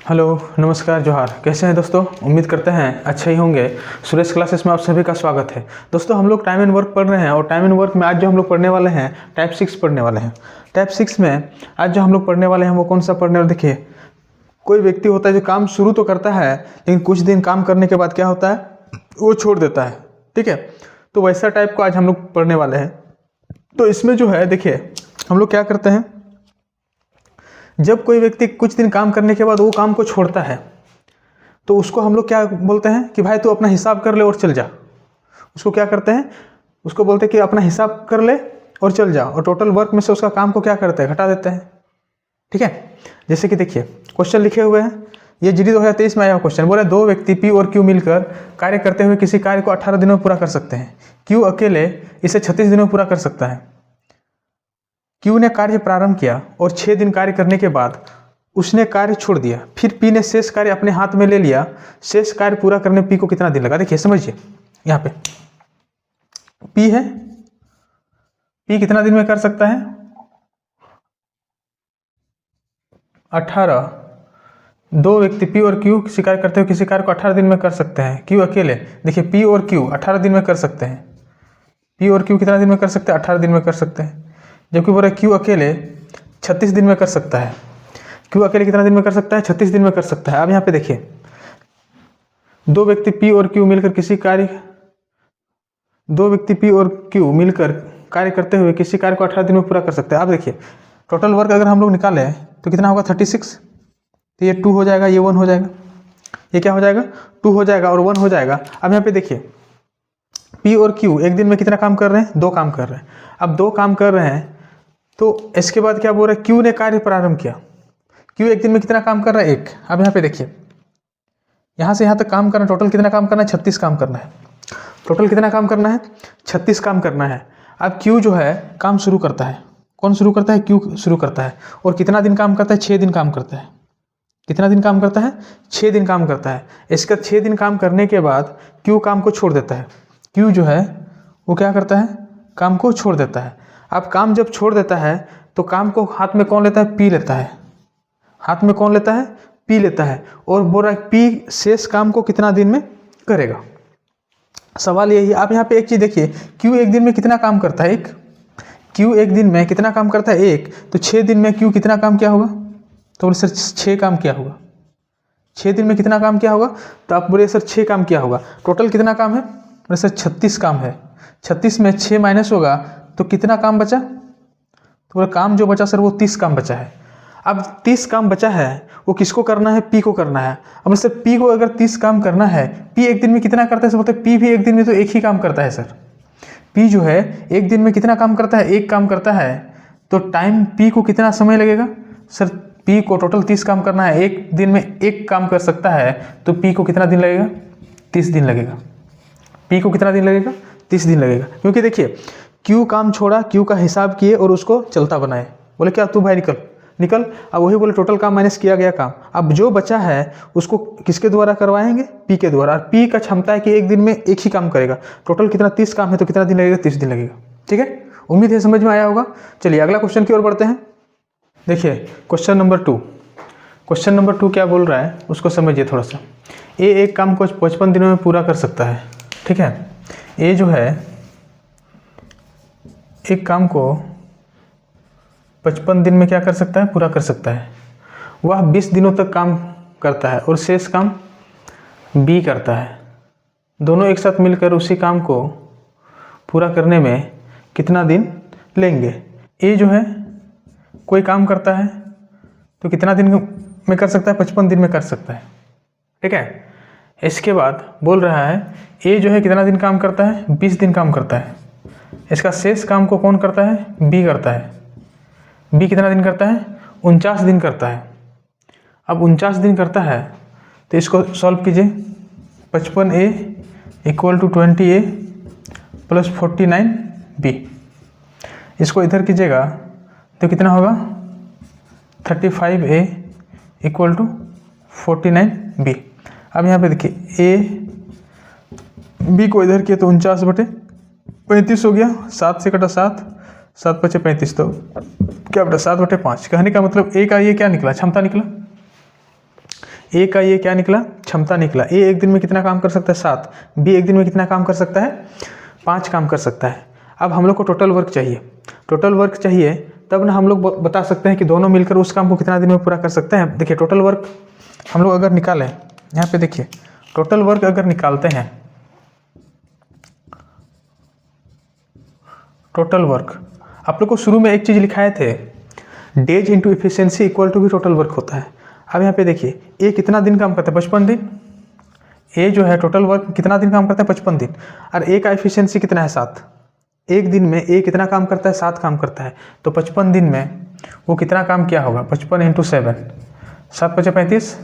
Hello, नमस्कार, जोहार। कैसे हैं दोस्तों? उम्मीद करते हैं अच्छे ही होंगे। सुरेश क्लासेस में आप सभी का स्वागत है। दोस्तों, हम लोग टाइम एंड वर्क पढ़ रहे हैं और टाइम एंड वर्क में आज जो हम लोग पढ़ने वाले हैं टाइप 6 पढ़ने वाले हैं। टाइप 6 में आज जो हम लोग पढ़ने वाले हैं वो कौन सा पढ़ने वाले? देखिए, कोई व्यक्ति होता है जो काम शुरू तो करता है लेकिन कुछ दिन काम करने के बाद क्या होता है, वो छोड़ देता है। ठीक है, तो वैसा टाइप को आज हम लोग पढ़ने वाले हैं। तो इसमें जो है, देखिए, हम लोग क्या करते हैं, जब कोई व्यक्ति कुछ दिन काम करने के बाद वो काम को छोड़ता है तो उसको हम लोग क्या बोलते हैं कि भाई तू अपना हिसाब कर ले और चल जा। उसको क्या करते हैं, उसको बोलते हैं कि अपना हिसाब कर ले और चल जा, और टोटल वर्क में से उसका काम को क्या करते हैं, घटा देते हैं। ठीक है, जैसे कि देखिए क्वेश्चन लिखे हुए हैं, ये जीडी 2023 में आया हुआ क्वेश्चन। बोले दो व्यक्ति पी और क्यू मिलकर कार्य करते हुए किसी कार्य को 18 दिनों में पूरा कर सकते हैं। क्यू अकेले इसे 36 दिनों में पूरा कर सकता है। क्यू ने कार्य प्रारंभ किया और 6 दिन कार्य करने के बाद उसने कार्य छोड़ दिया। फिर पी ने शेष कार्य अपने हाथ में ले लिया। शेष कार्य पूरा करने पी को कितना दिन लगा? देखिए, समझिए, यहाँ पे पी है, पी कितना दिन में कर सकता है? 18। दो व्यक्ति पी और क्यू किसी कार्य करते हुए किसी कार्य को 18 दिन में कर सकते हैं। क्यू अकेले, देखिए, पी और क्यू 18 दिन में कर सकते हैं। पी और क्यू कितना दिन में कर सकते हैं? 18 दिन में कर सकते हैं। जबकि बोल रहा है क्यू अकेले 36 दिन में कर सकता है। क्यू अकेले कितना दिन में कर सकता है? 36 दिन में कर सकता है। अब यहाँ पे देखिए, दो व्यक्ति पी और क्यू मिलकर कार्य करते हुए किसी कार्य को 18 दिन में पूरा कर सकते हैं। अब देखिए, टोटल वर्क अगर हम लोग निकालें तो कितना होगा? 36। तो ये 2 हो जाएगा, ये 1 हो जाएगा, ये क्या हो जाएगा? 2 हो जाएगा और 1 हो जाएगा। अब यहाँ पे देखिए, पी और क्यू एक दिन में कितना काम कर रहे हैं? 2 काम कर रहे हैं। अब 2 काम कर रहे हैं तो इसके बाद क्या बोल रहे हैं, क्यू ने कार्य प्रारंभ किया। क्यू एक दिन में कितना काम कर रहा है? 1। अब यहाँ पे देखिए, यहाँ से यहाँ तक काम करना, टोटल कितना काम करना है? 36 काम करना है। टोटल कितना काम करना है? 36 काम करना है। अब क्यू जो है काम शुरू करता है। कौन शुरू करता है? क्यू शुरू करता है। और कितना दिन काम करता है? 6 दिन काम करता है। कितना दिन काम करता है? 6 दिन काम करता है। इसका 6 दिन काम करने के बाद क्यू काम को छोड़ देता है। क्यू जो है वो क्या करता है? काम को छोड़ देता है। अब काम जब छोड़ देता है तो काम को हाथ में कौन लेता है? पी लेता है। हाथ में कौन लेता है? पी लेता है। और बोल रहा है पी शेष काम को कितना दिन में करेगा? सवाल यही है। आप यहाँ पे एक चीज देखिए, क्यू एक दिन में कितना काम करता है? 1। क्यू एक दिन में कितना काम करता है? 1। तो 6 दिन में क्यू कितना काम किया होगा? तो बोले सर 6 काम किया होगा। 6 दिन में कितना काम किया होगा? तो आप बोले सर 6 काम किया होगा। टोटल कितना काम है? बोले सर 36 काम है। 36 में 6 माइनस होगा तो कितना काम बचा? तो बोले काम जो बचा सर वो 30 काम बचा है। अब 30 काम बचा है, वो किसको करना है? पी को करना है। अब सर पी को अगर 30 काम करना है, पी एक दिन में कितना करता है? सर बोलते पी भी एक दिन में तो एक ही काम करता है। सर पी जो है एक दिन में कितना काम करता है? 1 काम करता है। तो टाइम पी को कितना समय लगेगा? सर पी को टोटल 30 काम करना है, एक दिन में 1 काम कर सकता है, तो पी को कितना दिन लगेगा? 30 दिन लगेगा। पी को कितना दिन लगेगा? 30 दिन लगेगा। क्योंकि देखिए, क्यू काम छोड़ा, क्यू का हिसाब किए और उसको चलता बनाए। बोले क्या तू भाई निकल। अब वही बोले टोटल काम माइनस किया गया काम। अब जो बचा है उसको किसके द्वारा करवाएंगे? पी के द्वारा। पी का क्षमता है कि एक दिन में एक ही काम करेगा। टोटल कितना? 30 काम है, तो कितना दिन लगेगा? 30 दिन लगेगा। ठीक है, उम्मीद है समझ में आया होगा। चलिए अगला क्वेश्चन की ओर बढ़ते हैं। देखिए क्वेश्चन नंबर 2। क्वेश्चन नंबर 2 क्या बोल रहा है उसको समझिए थोड़ा सा। ए एक काम को 55 दिनों में पूरा कर सकता है। ठीक है, ए जो है एक काम को 55 दिन में क्या कर सकता है? पूरा कर सकता है। वह 20 दिनों तक काम करता है और शेष काम बी करता है। दोनों एक साथ मिलकर उसी काम को पूरा करने में कितना दिन लेंगे? ए जो है कोई काम करता है तो कितना दिन में कर सकता है? 55 दिन में कर सकता है। ठीक है, इसके बाद बोल रहा है ए जो है कितना दिन काम करता है? 20 दिन काम करता है। इसका शेष काम को कौन करता है? बी करता है। बी कितना दिन करता है? 49 दिन करता है। अब 49 दिन करता है तो इसको सॉल्व कीजिए। 55A = 20A + 49B। इसको इधर कीजिएगा तो कितना होगा? 35A = 49B। अब यहाँ पे देखिए ए बी को इधर किया तो 49/35 हो गया। 7 से कटा 7, 7 × 5 = 35, तो क्या बेटा 7/5। कहने का मतलब ए का ये क्या निकला? क्षमता निकला। ए का ये क्या निकला, क्षमता निकला। ए एक दिन में कितना काम कर सकता है, 7। बी एक दिन में कितना काम कर सकता है, 5 काम कर सकता है। अब हम लोग को टोटल वर्क चाहिए, टोटल वर्क चाहिए तब ना हम लोग बता सकते हैं कि दोनों मिलकर उस काम को कितना दिन में पूरा कर सकते हैं। देखिए टोटल वर्क हम लोग अगर निकालें, यहाँ पे देखिए टोटल वर्क अगर निकालते हैं, टोटल वर्क आप लोग को शुरू में एक चीज़ लिखाए थे, days into efficiency equal to भी टोटल वर्क होता है। अब यहाँ पे देखिए ए कितना दिन काम करता है, 55 दिन। ए जो है टोटल वर्क कितना दिन काम करता है, 55 दिन। और ए का इफिशियंसी कितना है, 7। एक दिन में ए कितना काम करता है, 7 काम करता है। तो 55 दिन में वो कितना काम किया होगा, 55 इंटू 7, 7 × 35,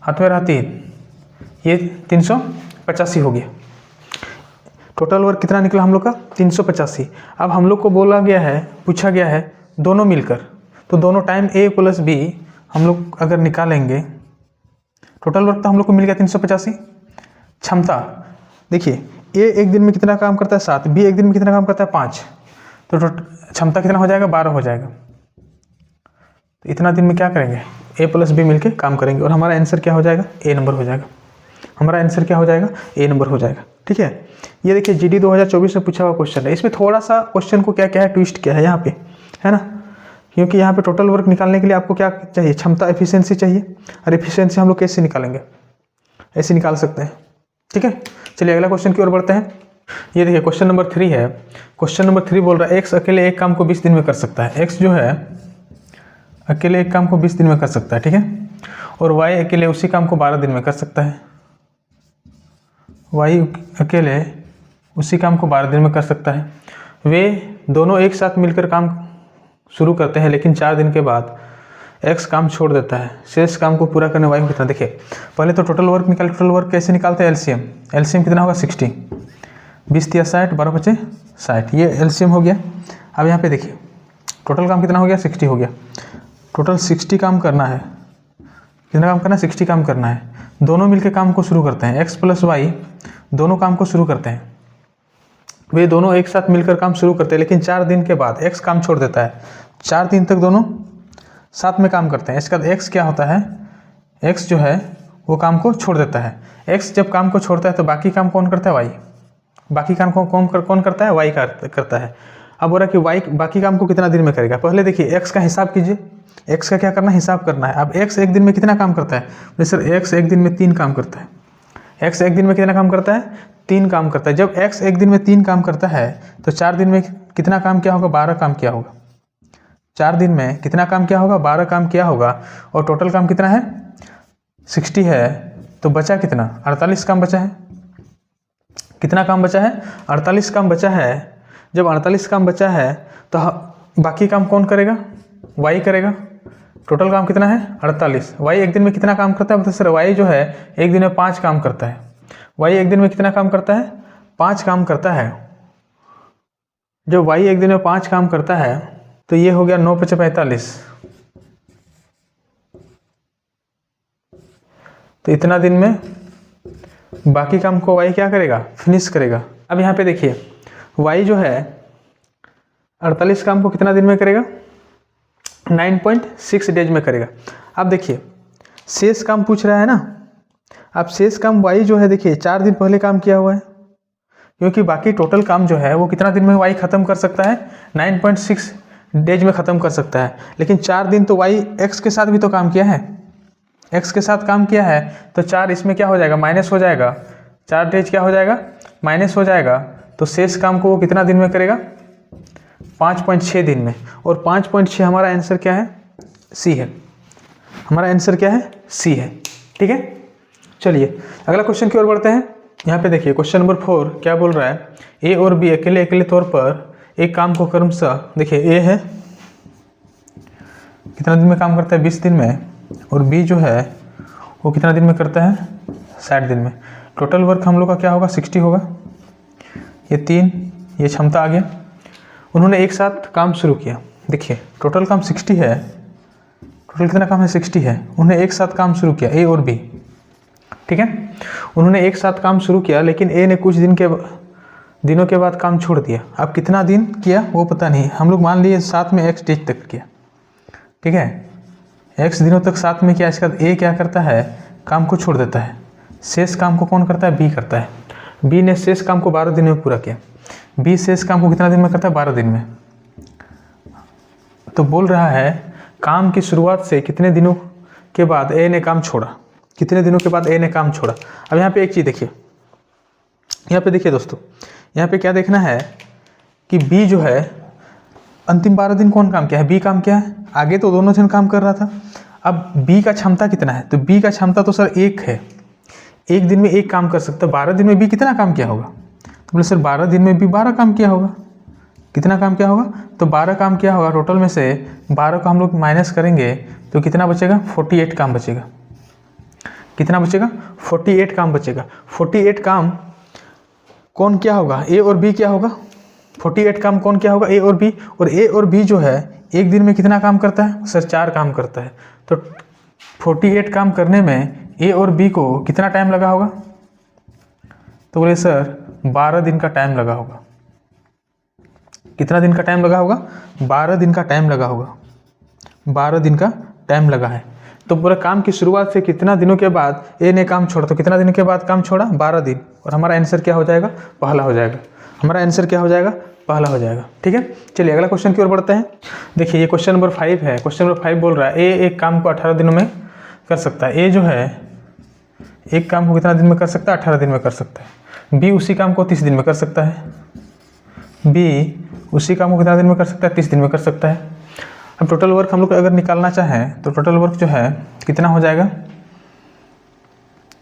हाथ में रहा 3, ये 385 हो गया। टोटल वर्क कितना निकला हम लोग का, 385। अब हम लोग को बोला गया है, पूछा गया है दोनों मिलकर, तो दोनों टाइम ए प्लस बी हम लोग अगर निकालेंगे, टोटल वर्क तो हम लोग को मिल गया 385। क्षमता देखिए ए एक दिन में कितना काम करता है, 7। बी एक दिन में कितना काम करता है, 5। तो क्षमता कितना हो जाएगा, 12 हो जाएगा। तो इतना दिन में क्या करेंगे, ए प्लस बी मिलके काम करेंगे और हमारा आंसर क्या हो जाएगा, ए नंबर हो जाएगा। हमारा आंसर क्या हो जाएगा, ए नंबर हो जाएगा। ठीक है, ये देखिए जीडी 2024 में पूछा हुआ क्वेश्चन है। इसमें थोड़ा सा क्वेश्चन को क्या क्या है, ट्विस्ट किया है यहाँ पे, है ना, क्योंकि यहाँ पे टोटल वर्क निकालने के लिए आपको क्या चाहिए, क्षमता, एफिशिएंसी चाहिए। और एफिशिएंसी हम लोग कैसे निकालेंगे, ऐसे निकाल सकते हैं। ठीक है, चलिए अगला क्वेश्चन की ओर बढ़ते हैं। ये देखिए क्वेश्चन नंबर 3 है। क्वेश्चन नंबर 3 बोल रहा है एक्स अकेले एक काम को 20 दिन में कर सकता है। एक्स जो है अकेले एक काम को 20 दिन में कर सकता है, ठीक है, और वाई अकेले उसी काम को 12 दिन में कर सकता है। वाई अकेले उसी काम को 12 दिन में कर सकता है। वे दोनों एक साथ मिलकर काम शुरू करते हैं, लेकिन 4 दिन के बाद एक्स काम छोड़ देता है। शेष काम को पूरा करने वाई को कितना, देखिए पहले तो टोटल वर्क निकाल। टोटल वर्क कैसे निकालते हैं, एलसीएम। एलसीएम कितना होगा, 60। 20 × 60, 12 × 5 = 60, ये एलसीएम हो गया। अब यहाँ पे देखिए टोटल काम कितना हो गया, 60 हो गया। टोटल 60 काम करना है। कितना काम करना है, 60 काम करना है। दोनों मिलकर काम को शुरू करते हैं, एक्स प्लस वाई दोनों काम को शुरू करते हैं। वे दोनों एक साथ मिलकर काम शुरू करते हैं, लेकिन 4 दिन के बाद एक्स काम छोड़ देता है। 4 दिन तक दोनों साथ में काम करते हैं। इसका एक्स क्या होता है, एक्स जो है वो काम को छोड़ देता है। एक्स जब काम को छोड़ता है तो बाकी काम कौन करता है, वाई। बाकी काम को कौन करता है, वाई करता है। अब बोल रहा है कि वाई बाकी काम को कितना दिन में करेगा। पहले देखिए एक्स का हिसाब कीजिए, एक्स का क्या करना है, हिसाब करना है। अब एक्स एक दिन में कितना काम करता है, सर एक्स एक दिन में 3 काम करता है। एक्स एक दिन में कितना काम करता है, 3 काम करता है। जब एक्स एक दिन में 3 काम करता है तो 4 दिन में कितना काम किया होगा, 12 काम किया होगा। 4 दिन में कितना काम किया होगा, 12 काम किया होगा। और टोटल काम कितना है, 60 है, तो बचा कितना, 48 काम बचा है। कितना काम बचा है, 48 काम बचा है। जब 48 काम बचा है तो बाकी काम कौन करेगा, वाई करेगा। टोटल काम कितना है, 48। वाई एक दिन में कितना काम करता है, मतलब सर वाई जो है एक दिन में 5 काम करता है। वाई एक दिन में कितना काम करता है, 5 काम करता है। जब वाई एक दिन में 5 काम करता है तो ये हो गया 9 × 5 = 45। तो इतना दिन में बाकी काम को वाई क्या करेगा, फिनिश करेगा। अब यहाँ पे देखिए वाई जो है 48 काम को कितना दिन में करेगा, 9.6 डेज में करेगा। अब देखिए शेष काम पूछ रहा है ना। अब शेष काम वाई जो है देखिए 4 दिन पहले काम किया हुआ है, क्योंकि बाकी टोटल काम जो है वो कितना दिन में वाई ख़त्म कर सकता है, 9.6 डेज में ख़त्म कर सकता है। लेकिन 4 दिन तो वाई एक्स के साथ भी तो काम किया है, एक्स के साथ काम किया है। तो 4 इसमें क्या हो जाएगा, माइनस हो जाएगा। 4 डेज क्या हो जाएगा, माइनस हो जाएगा। तो शेष काम को वो कितना दिन में करेगा, 5.6 दिन में। और 5.6 हमारा आंसर क्या है, सी है। हमारा आंसर क्या है, सी है। ठीक है, चलिए अगला क्वेश्चन की ओर बढ़ते हैं। यहाँ पे देखिए क्वेश्चन नंबर 4 क्या बोल रहा है, ए और बी अकेले तौर पर एक काम को क्रमशः, देखिए ए है कितना दिन में काम करता है, 20 दिन में, और बी जो है वो कितना दिन में करता है, 60 दिन में। टोटल वर्क हम लोग का क्या होगा, 60 होगा। ये 3, ये क्षमता आ गया। उन्होंने एक साथ काम शुरू किया। देखिए टोटल काम 60 है। टोटल कितना काम है, 60 है। उन्होंने एक साथ काम शुरू किया, ए और बी, ठीक है। उन्होंने एक साथ काम शुरू किया, लेकिन ए ने कुछ दिनों के बाद काम छोड़ दिया। अब कितना दिन किया वो पता नहीं, हम लोग मान लिए साथ में x डेज तक किया, ठीक है। x दिनों तक साथ में किया। इसके बाद ए क्या करता है, काम को छोड़ देता है। शेष काम को कौन करता है? बी करता है। बी ने शेष काम को 12 दिन में पूरा किया। बी शेष काम को कितना दिन में करता है? 12 दिन में। तो बोल रहा है काम की शुरुआत से कितने दिनों के बाद ए ने काम छोड़ा, कितने दिनों के बाद ए ने काम छोड़ा। अब यहाँ पे एक चीज़ देखिए, यहाँ पे देखिए दोस्तों, यहाँ पे क्या देखना है कि बी जो है अंतिम 12 दिन कौन काम किया है? बी काम किया है। आगे तो दोनों जन काम कर रहा था। अब बी का क्षमता कितना है? तो बी का क्षमता तो सर 1 है, एक दिन में 1 काम कर सकता है। 12 दिन में बी कितना काम किया होगा? तो बोले सर 12 दिन में बी 12 काम किया होगा। कितना काम किया होगा? तो 12 काम किया होगा। टोटल में से 12 को हम लोग माइनस करेंगे तो कितना बचेगा? 48 काम बचेगा। कितना बचेगा? 48 काम बचेगा। 48 काम कौन क्या होगा? ए और बी क्या होगा? 48 काम कौन क्या होगा? ए और बी। और ए और बी जो है एक दिन में कितना काम करता है? सर 4 काम करता है। तो 48 काम करने में ए और बी को कितना टाइम लगा होगा? तो बोले सर 12 दिन का टाइम लगा होगा। कितना दिन का टाइम लगा होगा? 12 दिन का टाइम लगा होगा। 12 दिन का टाइम लगा है। तो पूरा काम की शुरुआत से कितना दिनों के बाद ए ने काम छोड़ा? तो कितना दिन के बाद काम छोड़ा? 12 दिन। और हमारा आंसर क्या हो जाएगा? पहला हो जाएगा। हमारा आंसर क्या हो जाएगा? पहला हो जाएगा। ठीक है, चलिए अगला क्वेश्चन की ओर बढ़ते हैं। देखिए ये क्वेश्चन नंबर 5 है। क्वेश्चन नंबर 5 बोल रहा है ए एक काम को 18 दिनों में कर सकता है। ए जो है एक काम को कितना दिन में कर सकता है? 18 दिन में कर सकता है। बी उसी काम को 30 दिन में कर सकता है। बी उसी काम को कितना दिन में कर सकता है? 30 दिन में कर सकता है। अब टोटल वर्क हम लोग अगर निकालना चाहें तो टोटल वर्क जो है कितना हो जाएगा?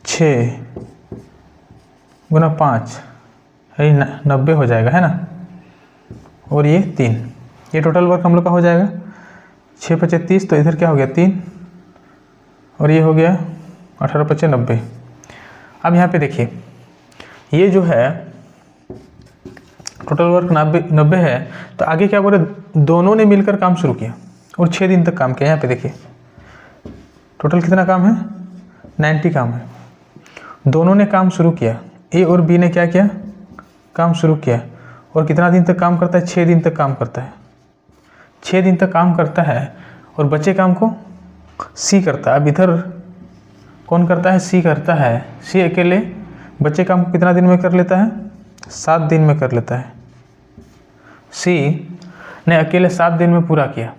6 गुना 5 है 90 हो जाएगा, है ना। और ये 3, ये टोटल वर्क हम लोग का हो जाएगा। 6 × 5 = 30, तो इधर क्या हो गया? 3, और ये हो गया 18 × 5 = 90। अब यहाँ पे देखिए ये जो है टोटल वर्क 90 है। तो आगे क्या बोले? दोनों ने मिलकर काम शुरू किया और 6 दिन तक काम किया। यहाँ पे देखिए टोटल कितना काम है? 90 काम है। दोनों ने काम शुरू किया। ए और बी ने क्या किया? काम शुरू किया। और कितना दिन तक काम करता है? 6 दिन तक काम करता है। 6 दिन तक काम करता है और बचे काम को सी करता है। अब इधर कौन करता है? सी करता है। सी अकेले बचे काम को कितना दिन में कर लेता है? 7 दिन में कर लेता है। सी ने अकेले 7 दिन में पूरा किया,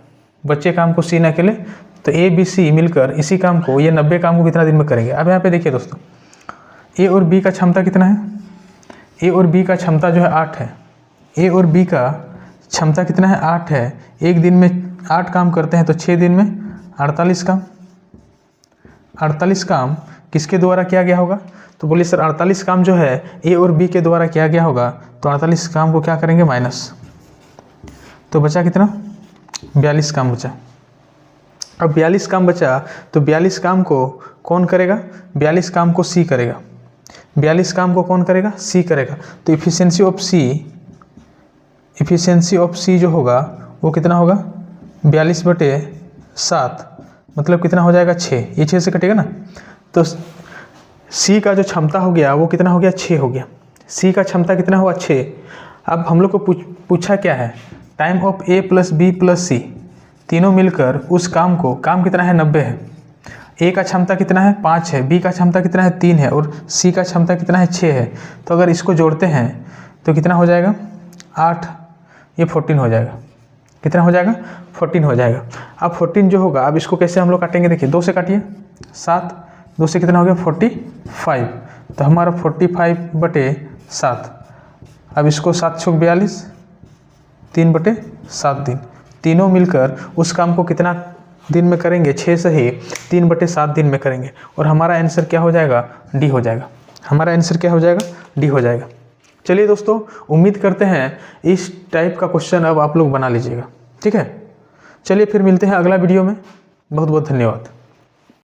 बच्चे काम को सी ने अकेले। तो ए बी सी मिलकर इसी काम को, ये 90 काम को कितना दिन में करेंगे? अब यहाँ पे देखिए दोस्तों, ए और बी का क्षमता कितना है? ए और बी का क्षमता जो है 8 है। ए और बी का क्षमता कितना है? 8 है। एक दिन में 8 काम करते हैं तो 6 दिन में 48 काम। 48 काम किसके द्वारा किया गया होगा? तो बोलिए सर 48 काम जो है ए और बी के द्वारा किया गया होगा। तो 48 काम को क्या करेंगे? माइनस। तो बचा कितना? 42 काम बचा। अब 42 काम बचा तो 42 काम को कौन करेगा? 42 काम को सी करेगा। 42 काम को कौन करेगा? सी करेगा। तो इफिशिएंसी ऑफ सी जो होगा वो कितना होगा? 42/7, मतलब कितना हो जाएगा? 6। ये 6 से कटेगा ना। तो सी का जो क्षमता हो गया वो कितना हो गया? 6 हो गया। सी का क्षमता कितना हुआ? 6। अब हम लोग को पूछा क्या है? Time of A plus B plus C, तीनों मिलकर उस काम को, काम कितना है? 90 है। ए का क्षमता कितना है? 5 है। बी का क्षमता कितना है? 3 है। और सी का क्षमता कितना है? 6 है। तो अगर इसको जोड़ते हैं तो कितना हो जाएगा? 8, ये 14 हो जाएगा। कितना हो जाएगा? 14 हो जाएगा। अब 14 जो होगा, अब इसको कैसे हम लोग काटेंगे? देखिए 2 से काटिए, 7, 2 से कितना हो गया? 45। तो हमारा 45/7। अब इसको 7 × 6 = 42, 3/7 दिन। तीनों मिलकर उस काम को कितना दिन में करेंगे? 6 से ही 3/7 दिन में करेंगे। और हमारा आंसर क्या हो जाएगा? डी हो जाएगा। हमारा आंसर क्या हो जाएगा? डी हो जाएगा। चलिए दोस्तों, उम्मीद करते हैं इस टाइप का क्वेश्चन अब आप लोग बना लीजिएगा। ठीक है, चलिए फिर मिलते हैं अगला वीडियो में। बहुत बहुत धन्यवाद।